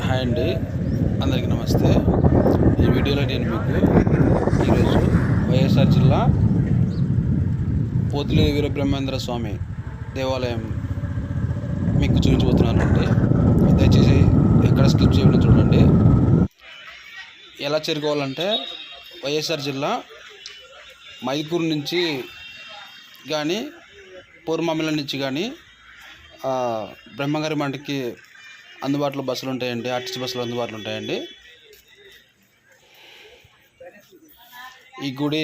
Hi అండి, అందరికీ నమస్తే. ఈ వీడియోలో నేను మీకు ఈరోజు వైఎస్ఆర్ జిల్లా పోతులేని వీరబ్రహ్మేంద్ర స్వామి దేవాలయం మీకు చూపించబోతున్నానండి. దయచేసి ఎక్కడ స్కిప్ చేయకుండా చూడండి. ఎలా చేరుకోవాలంటే వైఎస్ఆర్ జిల్లా మైదుకూరు నుంచి కానీ పూర్వమామిల నుంచి కానీ బ్రహ్మంగారి మంటకి అందుబాటులో బస్సులు ఉంటాయండి. ఆర్టీసీ బస్సులు అందుబాటులో ఉంటాయండి. ఈ గుడి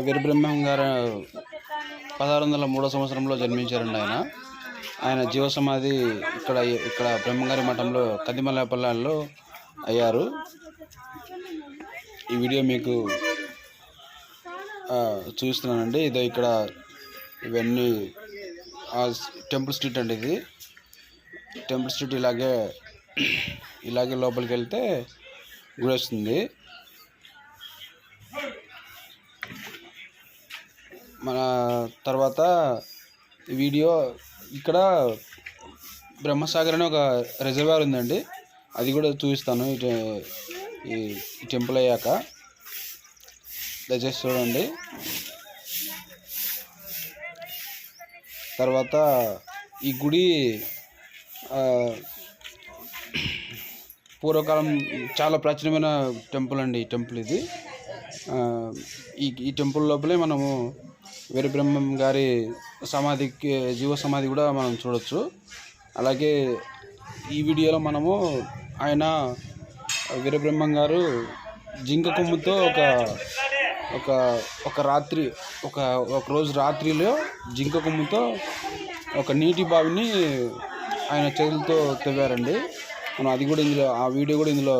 వీరబ్రహ్మం గారు 1603 సంవత్సరంలో జన్మించారండి. ఆయన జీవ సమాధి ఇక్కడ బ్రహ్మంగారి మఠంలో కందిమల్లపల్లాల్లో అయ్యారు. ఈ వీడియో మీకు చూస్తున్నానండి. ఇదో ఇక్కడ ఇవన్నీ టెంపుల్ స్ట్రీట్ అండి. ఇది టెంపుల్ స్ట్రీట్. ఇలాగే లోపలికి వెళ్తే గుడి వస్తుంది. మన తర్వాత ఈ వీడియో ఇక్కడ బ్రహ్మసాగర్ అనే ఒక రిజర్వాయర్ ఉందండి, అది కూడా చూపిస్తాను ఈ టెంపుల్ అయ్యాక. దయచేసి చూడండి. తర్వాత ఈ గుడి పూర్వకాలం చాలా ప్రాచీనమైన టెంపుల్ అండి. ఈ టెంపుల్ ఇది ఈ టెంపుల్ లోపలే మనము వీరబ్రహ్మం గారి సమాధికి జీవ సమాధి కూడా మనం చూడవచ్చు. అలాగే ఈ వీడియోలో మనము ఆయన వీరబ్రహ్మం గారు జింక కొమ్ముతో ఒక రాత్రి ఒక రోజు రాత్రిలో జింక కొమ్ముతో ఒక నీటి బావిని ఆయన చేతులతో తవ్వారండి. మనం అది కూడా ఇందులో ఆ వీడియో కూడా ఇందులో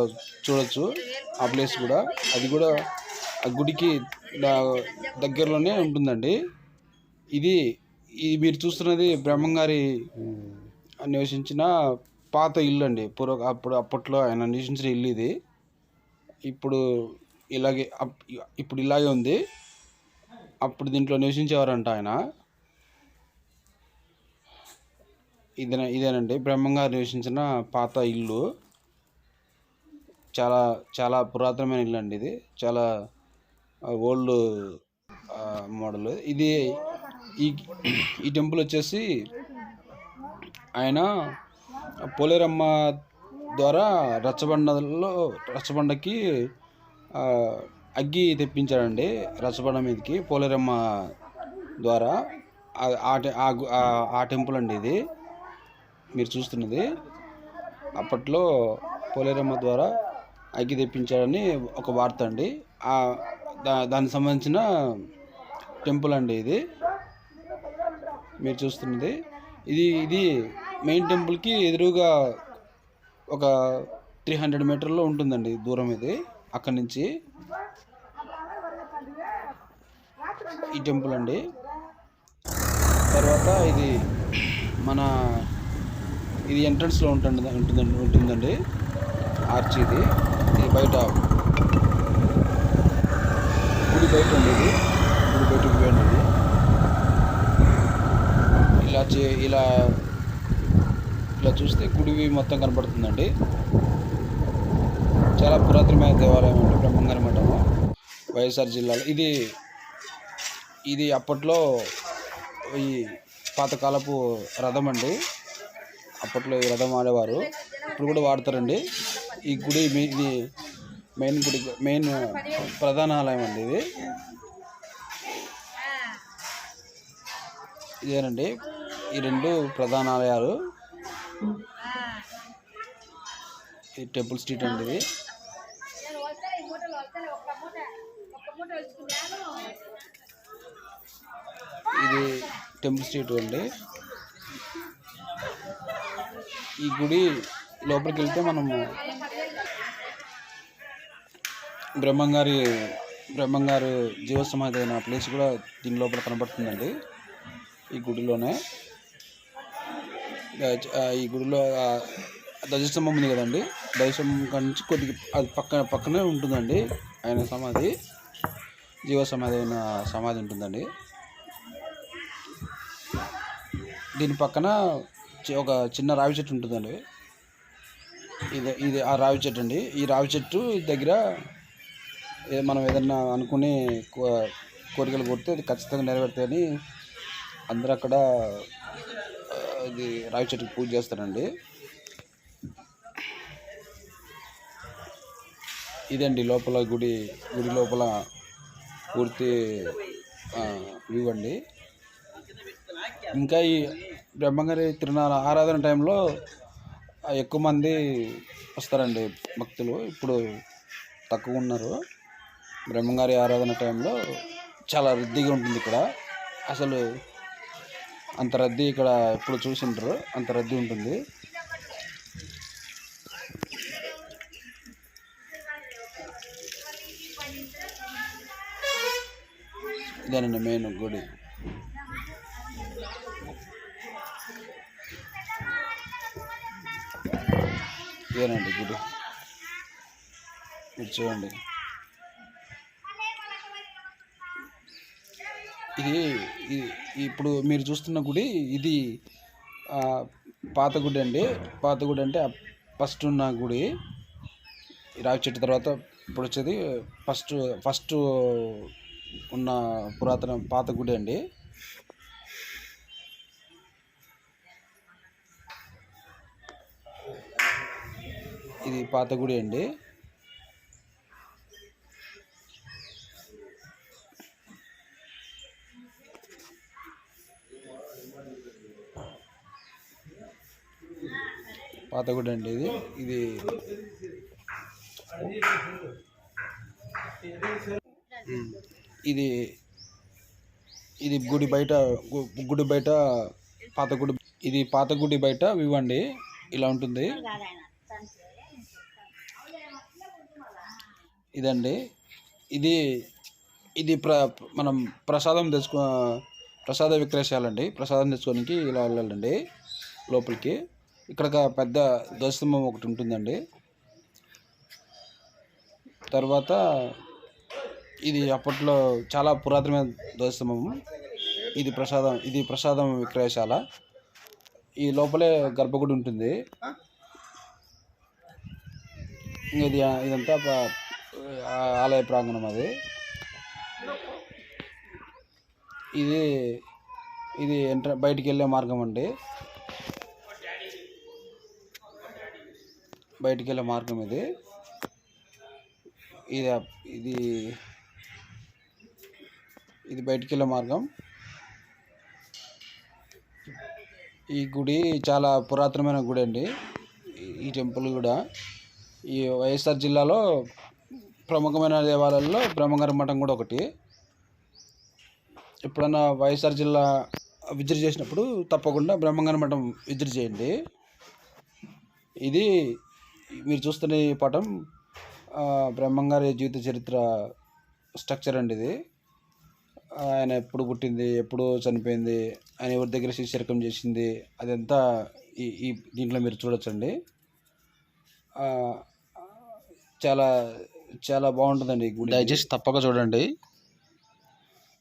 చూడొచ్చు. ఆ ప్లేస్ కూడా అది కూడా ఆ గుడికి దగ్గరలోనే ఉంటుందండి. ఇది మీరు చూస్తున్నది బ్రహ్మంగారి నివసించిన పాత ఇల్లు అండి. అప్పట్లో ఆయన నివసించిన ఇల్లు ఇది. ఇప్పుడు ఇలాగే ఉంది. అప్పుడు దీంట్లో నివసించేవారంట ఆయన. ఇదేనండి బ్రహ్మంగారు నివసించిన పాత ఇల్లు. చాలా చాలా పురాతనమైన ఇల్లు అండి. ఇది చాలా ఓల్డ్ మోడల్. ఇది ఈ టెంపుల్ వచ్చేసి ఆయన పోలేరమ్మ ద్వారా రచ్చబండకి అగ్గి తెప్పించాడండి. రచ్చబండ మీదకి పోలేరమ్మ ద్వారా ఆ టెంపుల్ అండి ఇది మీరు చూస్తున్నది. అప్పట్లో పోలేరమ్మ ద్వారా అగ్గి తెప్పించాడని ఒక వార్త అండి. దానికి సంబంధించిన టెంపుల్ అండి ఇది మీరు చూస్తున్నది. ఇది మెయిన్ టెంపుల్కి ఎదురుగా ఒక 300 మీటర్లో ఉంటుందండి దూరం. ఇది అక్కడి నుంచి ఈ టెంపుల్ అండి. తర్వాత ఇది ఎంట్రన్స్లో ఉంటుందండి ఆర్చ్. ఇది బయట గుడి బయట ఉండేది. గుడి బయటకు పోయింది. ఇలా చూస్తే గుడి మొత్తం కనపడుతుందండి. చాలా పురాతనమైన దేవాలయం అండి బ్రహ్మంగారి మఠము వైఎస్ఆర్ జిల్లాలో. ఇది అప్పట్లో ఈ పాతకాలపు రథం అండి. అప్పట్లో ఈ రథం ఆడేవారు, ఇప్పుడు కూడా వాడతారండి. ఈ గుడి ఇది మెయిన్ ప్రధాన ఆలయం అండి. ఇదేనండి ఈ 2 ప్రధాన ఆలయాలు. ఈ టెంపుల్ స్ట్రీట్ అండి. ఇది టెంపుల్ స్ట్రీట్ అండి. ఈ గుడి లోపలికి వెళ్తే మనము బ్రహ్మంగారు జీవ సమాధి అయిన ప్లేస్ కూడా దీని లోపల కనబడుతుందండి. ఈ గుడిలోనే ఈ గుడిలో ధ్వజస్తంభం ఉంది కదండి. ధ్వజస్తంభం నుంచి కొద్దిగా అది పక్కనే ఉంటుందండి ఆయన సమాధి. జీవ సమాధి అయిన సమాధి ఉంటుందండి. దీని పక్కన ఒక చిన్న రావి చెట్టు ఉంటుందండి. ఇది ఆ రావి చెట్టు అండి. ఈ రావి చెట్టు దగ్గర మనం ఏదన్నా అనుకుని కోరికలు కొడితే అది ఖచ్చితంగా నెరవేరుతాయని అందరూ అక్కడ ఇది రావి చెట్టుకి పూజ చేస్తారండి. ఇదండి లోపల గుడి లోపల పూర్తి వ్యూ అండి. ఇంకా ఈ బ్రహ్మంగారి తిరునాళ్ళ ఆరాధన టైంలో ఎక్కువ మంది వస్తారండి భక్తులు. ఇప్పుడు తక్కువ ఉన్నారు. బ్రహ్మంగారి ఆరాధన టైంలో చాలా రద్దీగా ఉంటుంది ఇక్కడ. అసలు అంత రద్దీ ఇక్కడ ఎప్పుడు చూసిండ్రు, అంత రద్దీ ఉంటుంది. ఇదేనండి మెయిన్ గుడి. ఇదేనండి గుడి, మీరు చూడండి. ఇది ఇప్పుడు మీరు చూస్తున్న గుడి ఇది పాత గుడి అండి. పాత గుడి అంటే ఫస్ట్ ఉన్న గుడి. రావి చెట్టు తర్వాత ఇప్పుడు వచ్చేది ఫస్ట్ ఉన్న పురాతన పాత గుడి అండి. ఇది పాత గుడి అండి. పాత గుడి అండి ఇది ఇది ఇది గుడి బయట పాత గుడి. ఇది పాత గుడి బయట వ్యూ అండి. ఇలా ఉంటుంది. ఇదండి ఇది మనం ప్రసాద విక్రయశాల అండి. ప్రసాదం తెచ్చుకోనికి ఇలా వెళ్ళాలండి లోపలికి. ఇక్కడ పెద్ద ధ్వజస్తంభం ఒకటి ఉంటుందండి. తర్వాత ఇది అప్పట్లో చాలా పురాతనమైన ధ్వజస్తంభం. ఇది ప్రసాదం విక్రయశాల. ఈ లోపలే గర్భగుడి ఉంటుంది. ఇదంతా ఆలయ ప్రాంగణం. అది ఇది బయటికి వెళ్ళే మార్గం అండి. బయటికి వెళ్ళే మార్గం ఇది బయటికి వెళ్ళే మార్గం. ఈ గుడి చాలా పురాతనమైన గుడి అండి. ఈ టెంపుల్ కూడా ఈ వైఎస్ఆర్ జిల్లాలో ప్రముఖమైన దేవాలయాల్లో బ్రహ్మంగారి మఠం కూడా ఒకటి. ఎప్పుడన్నా వైఎస్ఆర్ జిల్లా విజిట్ చేసినప్పుడు తప్పకుండా బ్రహ్మంగారి మఠం విజిట్ చేయండి. ఇది మీరు చూస్తున్న ఈ పటం బ్రహ్మంగారి జీవిత చరిత్ర స్ట్రక్చర్ అండి. ఇది ఆయన ఎప్పుడు పుట్టింది, ఎప్పుడు చనిపోయింది, ఆయన ఎవరి దగ్గర శిష్యరికం చేసింది, అదంతా ఈ దీంట్లో మీరు చూడొచ్చండి. చాలా చాలా బాగుంటుందండి ఈ గుడి. దయచేసి తప్పక చూడండి.